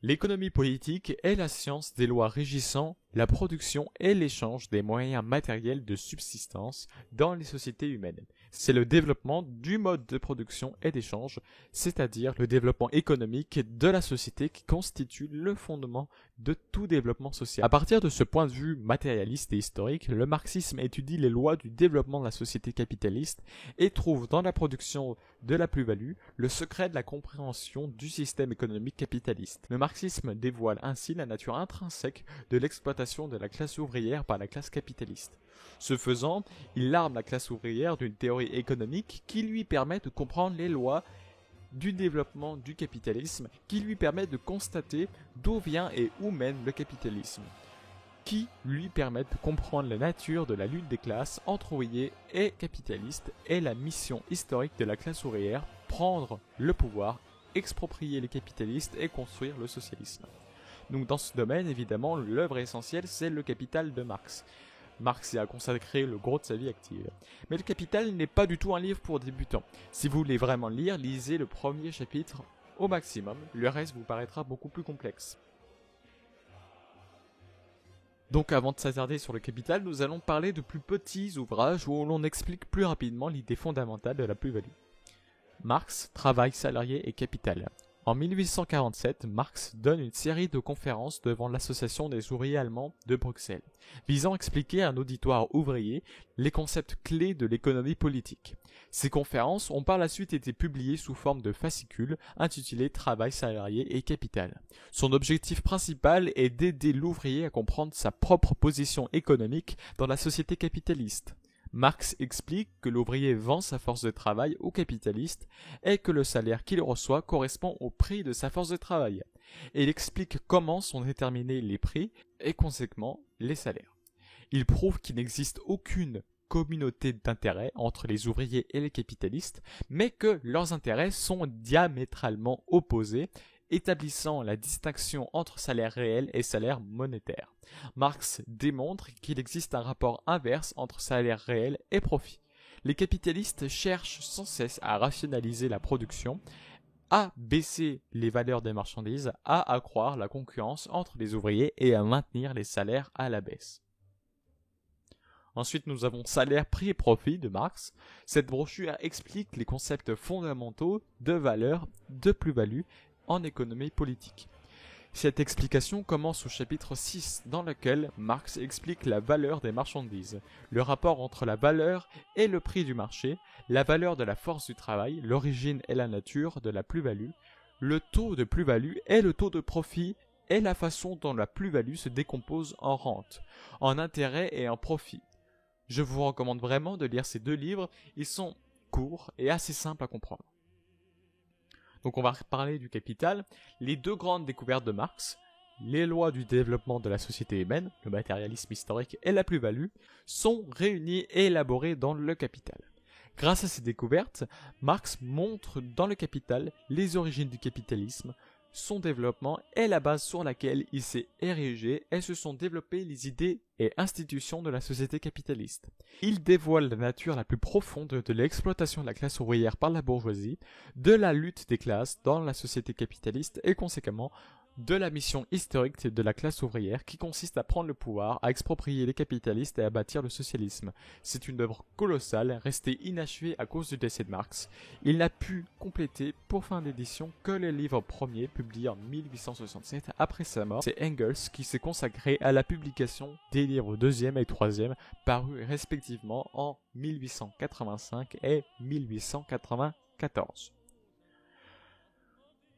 L'économie politique est la science des lois régissant la production et l'échange des moyens matériels de subsistance dans les sociétés humaines. C'est le développement du mode de production et d'échange, c'est-à-dire le développement économique de la société qui constitue le fondement de tout développement social. À partir de ce point de vue matérialiste et historique, le marxisme étudie les lois du développement de la société capitaliste et trouve dans la production de la plus-value le secret de la compréhension du système économique capitaliste. Le marxisme dévoile ainsi la nature intrinsèque de l'exploitation de la classe ouvrière par la classe capitaliste. Ce faisant, il arme la classe ouvrière d'une théorie économique qui lui permet de comprendre les lois du développement du capitalisme, qui lui permet de constater d'où vient et où mène le capitalisme, qui lui permet de comprendre la nature de la lutte des classes entre ouvriers et capitalistes et la mission historique de la classe ouvrière, prendre le pouvoir, exproprier les capitalistes et construire le socialisme. Donc dans ce domaine, évidemment, l'œuvre essentielle, c'est le Capital de Marx. Marx y a consacré le gros de sa vie active. Mais le Capital n'est pas du tout un livre pour débutants. Si vous voulez vraiment le lire, lisez le premier chapitre au maximum. Le reste vous paraîtra beaucoup plus complexe. Donc avant de s'attarder sur le Capital, nous allons parler de plus petits ouvrages où l'on explique plus rapidement l'idée fondamentale de la plus-value. Marx, travail, salarié et capital. En 1847, Marx donne une série de conférences devant l'Association des ouvriers allemands de Bruxelles, visant à expliquer à un auditoire ouvrier les concepts clés de l'économie politique. Ces conférences ont par la suite été publiées sous forme de fascicules intitulés Travail, salarié et capital. Son objectif principal est d'aider l'ouvrier à comprendre sa propre position économique dans la société capitaliste. Marx explique que l'ouvrier vend sa force de travail au capitaliste et que le salaire qu'il reçoit correspond au prix de sa force de travail. Et il explique comment sont déterminés les prix et conséquemment les salaires. Il prouve qu'il n'existe aucune communauté d'intérêts entre les ouvriers et les capitalistes, mais que leurs intérêts sont diamétralement opposés, établissant la distinction entre salaire réel et salaire monétaire. Marx démontre qu'il existe un rapport inverse entre salaire réel et profit. Les capitalistes cherchent sans cesse à rationaliser la production, à baisser les valeurs des marchandises, à accroître la concurrence entre les ouvriers et à maintenir les salaires à la baisse. Ensuite, nous avons Salaire, prix et profit de Marx. Cette brochure explique les concepts fondamentaux de valeur, de plus-value en économie politique. Cette explication commence au chapitre 6 dans lequel Marx explique la valeur des marchandises, le rapport entre la valeur et le prix du marché, la valeur de la force du travail, l'origine et la nature de la plus-value, le taux de plus-value et le taux de profit et la façon dont la plus-value se décompose en rente, en intérêt et en profit. Je vous recommande vraiment de lire ces deux livres, ils sont courts et assez simples à comprendre. Donc on va parler du Capital. Les deux grandes découvertes de Marx, les lois du développement de la société humaine, le matérialisme historique et la plus-value, sont réunies et élaborées dans le Capital. Grâce à ces découvertes, Marx montre dans le Capital les origines du capitalisme, son développement est la base sur laquelle il s'est érigé et se sont développées les idées et institutions de la société capitaliste. Il dévoile la nature la plus profonde de l'exploitation de la classe ouvrière par la bourgeoisie, de la lutte des classes dans la société capitaliste et conséquemment de la mission historique de la classe ouvrière qui consiste à prendre le pouvoir, à exproprier les capitalistes et à bâtir le socialisme. C'est une œuvre colossale, restée inachevée à cause du décès de Marx. Il n'a pu compléter pour fin d'édition que le livre premier publié en 1867 après sa mort. C'est Engels qui s'est consacré à la publication des livres deuxième et troisième parus respectivement en 1885 et 1894.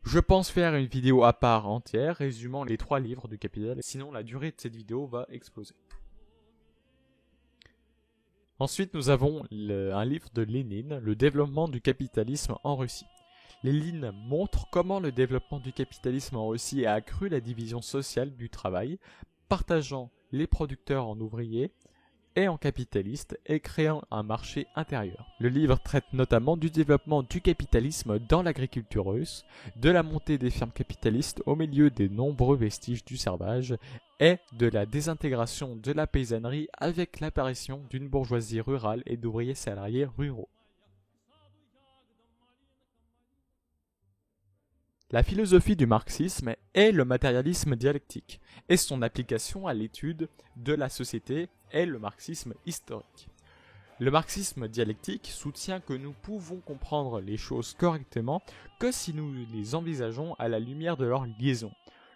Je pense faire une vidéo à part entière résumant les 3 livres du Capital, sinon la durée de cette vidéo va exploser. Ensuite, nous avons un livre de Lénine, Le développement du capitalisme en Russie. Lénine montre comment le développement du capitalisme en Russie a accru la division sociale du travail, partageant les producteurs en ouvriers et en capitalistes et créant un marché intérieur. Le livre traite notamment du développement du capitalisme dans l'agriculture russe, de la montée des fermes capitalistes au milieu des nombreux vestiges du servage et de la désintégration de la paysannerie avec l'apparition d'une bourgeoisie rurale et d'ouvriers salariés ruraux. La philosophie du marxisme est le matérialisme dialectique, et son application à l'étude de la société est le marxisme historique. Le marxisme dialectique soutient que nous pouvons comprendre les choses correctement que si nous les envisageons à la lumière de leur liaison,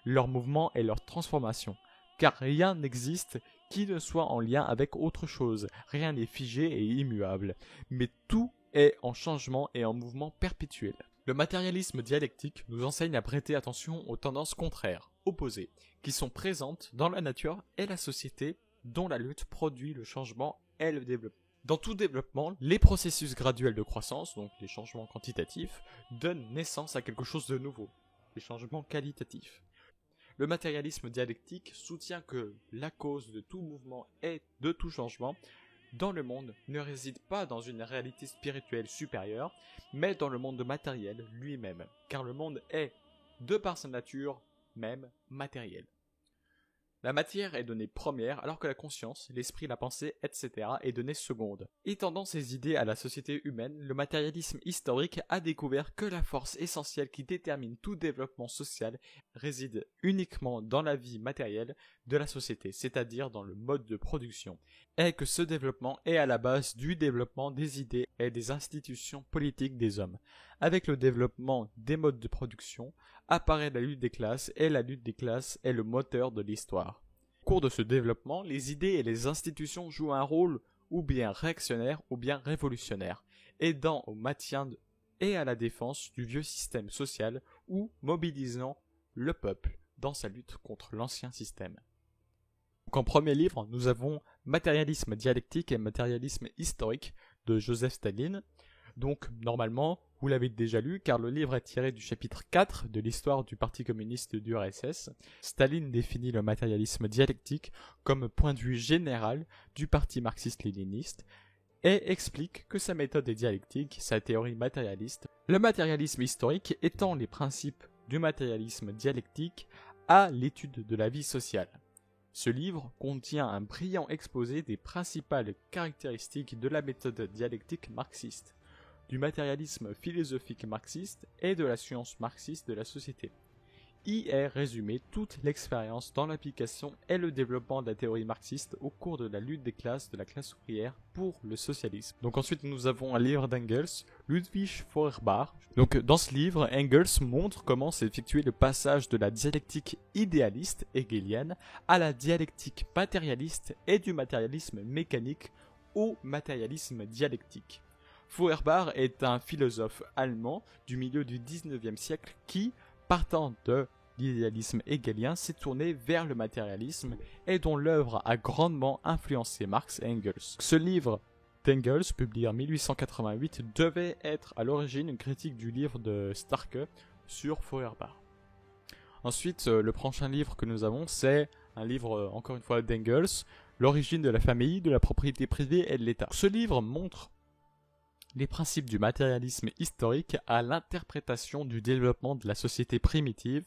leur mouvement et leur transformation, car rien n'existe qui ne soit en lien avec autre chose, rien n'est figé et immuable, mais tout est en changement et en mouvement perpétuel. Le matérialisme dialectique nous enseigne à prêter attention aux tendances contraires, opposées, qui sont présentes dans la nature et la société dont la lutte produit le changement et le développement. Dans tout développement, les processus graduels de croissance, donc les changements quantitatifs, donnent naissance à quelque chose de nouveau, les changements qualitatifs. Le matérialisme dialectique soutient que la cause de tout mouvement et de tout changement dans le monde ne réside pas dans une réalité spirituelle supérieure, mais dans le monde matériel lui-même, car le monde est, de par sa nature même, matériel. La matière est donnée première alors que la conscience, l'esprit, la pensée, etc. est donnée seconde. Étendant ses idées à la société humaine, le matérialisme historique a découvert que la force essentielle qui détermine tout développement social réside uniquement dans la vie matérielle de la société, c'est-à-dire dans le mode de production, et que ce développement est à la base du développement des idées et des institutions politiques des hommes. Avec le développement des modes de production, apparaît la lutte des classes, et la lutte des classes est le moteur de l'histoire. Au cours de ce développement, les idées et les institutions jouent un rôle ou bien réactionnaire ou bien révolutionnaire, aidant au maintien et à la défense du vieux système social ou mobilisant le peuple dans sa lutte contre l'ancien système. Donc en premier livre, nous avons Matérialisme dialectique et matérialisme historique de Joseph Staline. Donc normalement, vous l'avez déjà lu car le livre est tiré du chapitre 4 de l'histoire du Parti communiste d'URSS. Staline définit le matérialisme dialectique comme point de vue général du parti marxiste-léniniste et explique que sa méthode est dialectique, sa théorie matérialiste. Le matérialisme historique étend les principes du matérialisme dialectique à l'étude de la vie sociale. Ce livre contient un brillant exposé des principales caractéristiques de la méthode dialectique marxiste, du matérialisme philosophique marxiste et de la science marxiste de la société. Y est résumée toute l'expérience dans l'application et le développement de la théorie marxiste au cours de la lutte des classes de la classe ouvrière pour le socialisme. Donc ensuite nous avons un livre d'Engels, Ludwig Feuerbach. Donc dans ce livre, Engels montre comment s'effectuer le passage de la dialectique idéaliste hegelienne à la dialectique matérialiste et du matérialisme mécanique au matérialisme dialectique. Feuerbach est un philosophe allemand du milieu du XIXe siècle qui, partant de l'idéalisme hegelien, s'est tourné vers le matérialisme et dont l'œuvre a grandement influencé Marx et Engels. Ce livre d'Engels, publié en 1888, devait être à l'origine une critique du livre de Starke sur Feuerbach. Ensuite, le prochain livre que nous avons, c'est un livre, encore une fois, d'Engels, L'origine de la famille, de la propriété privée et de l'État. Ce livre montre les principes du matérialisme historique à l'interprétation du développement de la société primitive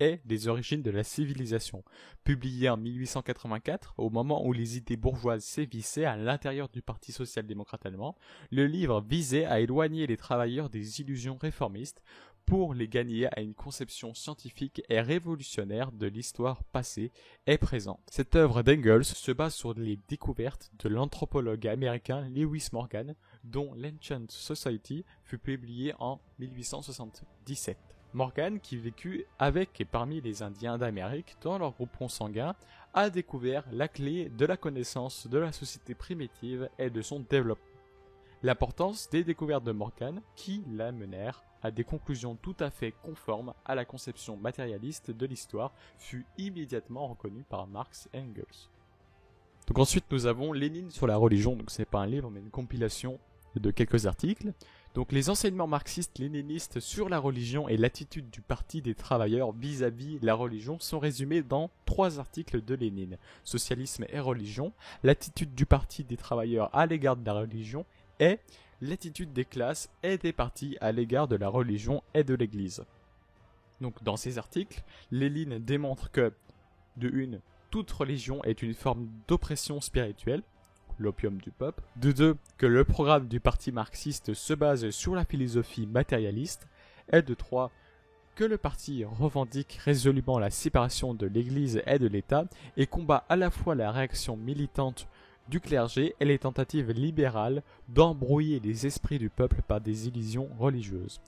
et des origines de la civilisation. Publié en 1884, au moment où les idées bourgeoises sévissaient à l'intérieur du Parti social-démocrate allemand, le livre visait à éloigner les travailleurs des illusions réformistes pour les gagner à une conception scientifique et révolutionnaire de l'histoire passée et présente. Cette œuvre d'Engels se base sur les découvertes de l'anthropologue américain Lewis Morgan, dont l'Ancient Society fut publié en 1877. Morgan, qui vécut avec et parmi les Indiens d'Amérique dans leur groupe consanguin, a découvert la clé de la connaissance de la société primitive et de son développement. L'importance des découvertes de Morgan, qui l'amenèrent à des conclusions tout à fait conformes à la conception matérialiste de l'histoire, fut immédiatement reconnue par Marx et Engels. Donc ensuite nous avons Lénine sur la religion, donc c'est pas un livre mais une compilation de quelques articles. Donc les enseignements marxistes-léninistes sur la religion et l'attitude du Parti des travailleurs vis-à-vis la religion sont résumés dans 3 articles de Lénine. Socialisme et religion, l'attitude du Parti des travailleurs à l'égard de la religion et l'attitude des classes et des partis à l'égard de la religion et de l'Église. Donc dans ces articles, Lénine démontre que, de une, toute religion est une forme d'oppression spirituelle, l'opium du peuple. De 2, que le programme du parti marxiste se base sur la philosophie matérialiste. Et de 3, que le parti revendique résolument la séparation de l'Église et de l'État et combat à la fois la réaction militante du clergé et les tentatives libérales d'embrouiller les esprits du peuple par des illusions religieuses.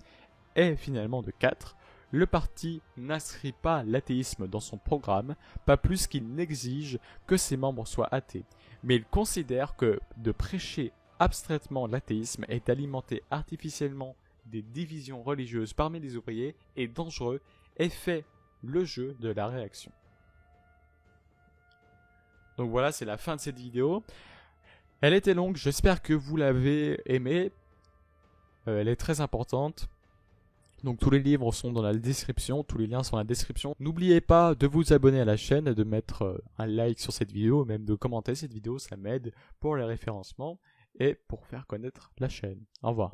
Et finalement de 4, le parti n'inscrit pas l'athéisme dans son programme, pas plus qu'il n'exige que ses membres soient athées, mais il considère que de prêcher abstraitement l'athéisme et d'alimenter artificiellement des divisions religieuses parmi les ouvriers est dangereux et fait le jeu de la réaction. Donc voilà, c'est la fin de cette vidéo. Elle était longue, j'espère que vous l'avez aimée. Elle est très importante. Donc tous les livres sont dans la description, tous les liens sont dans la description. N'oubliez pas de vous abonner à la chaîne et de mettre un like sur cette vidéo, même de commenter cette vidéo, ça m'aide pour le référencement et pour faire connaître la chaîne. Au revoir.